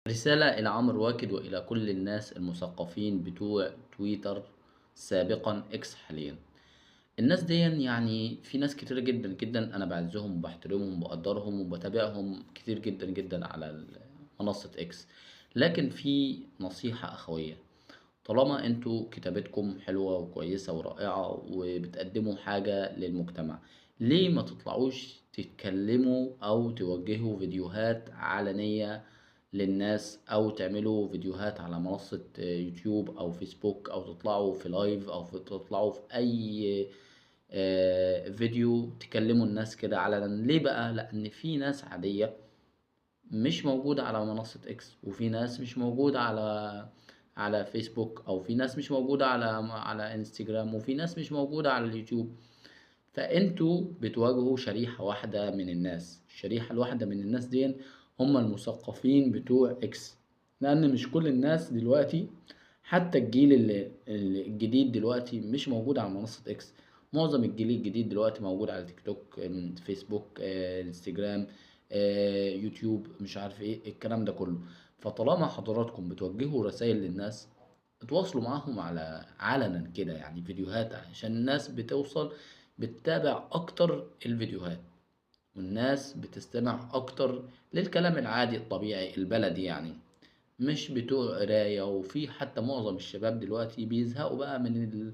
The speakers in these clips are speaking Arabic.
رسالة إلى عمرو واكد وإلى كل الناس المثقفين بتوع تويتر سابقا إكس حاليا. الناس دي يعني في ناس كتير جدا جدا أنا بعزهم وبحترمهم وبقدرهم وبتابعهم كتير جدا جدا على منصة إكس. لكن في نصيحة أخوية، طالما انتوا كتابتكم حلوة وكويسة ورائعة وبتقدموا حاجة للمجتمع، ليه ما تطلعوش تتكلموا او توجهوا فيديوهات علنية للناس، او تعملوا فيديوهات على منصة يوتيوب او فيسبوك، او تطلعوا في لايف، او تطلعوا في اي فيديو تكلموا الناس كده علنا؟ ليه بقى؟ لان في ناس عادية مش موجودة على منصة اكس، وفي ناس مش موجودة على فيسبوك، او في ناس مش موجودة على انستجرام، وفي ناس مش موجودة على اليوتيوب. فانتوا بتواجهوا شريحة واحدة من الناس، الشريحة الواحدة من الناس دي هم المثقفين بتوع اكس. لان مش كل الناس دلوقتي، حتى الجيل الجديد دلوقتي مش موجود على منصة اكس. معظم الجيل الجديد دلوقتي موجود على تيك توك، فيسبوك، انستجرام، يوتيوب، مش عارف ايه الكلام ده كله. فطالما حضراتكم بتوجهوا رسائل للناس، اتواصلوا معاهم على علنا كده، يعني فيديوهات، عشان الناس بتوصل بتتابع اكتر الفيديوهات، والناس بتستمع اكتر للكلام العادي الطبيعي البلدي يعني، مش بتوع قراية. وفي حتى معظم الشباب دلوقتي بيزهقوا بقى من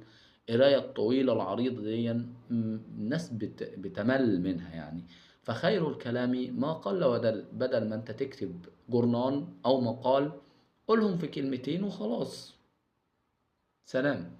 القراية الطويلة العريضة دي، الناس بتمل منها يعني. فخير الكلام ما قل ودل، بدل ما انت تكتب جورنان او مقال، قولهم في كلمتين وخلاص. سلام.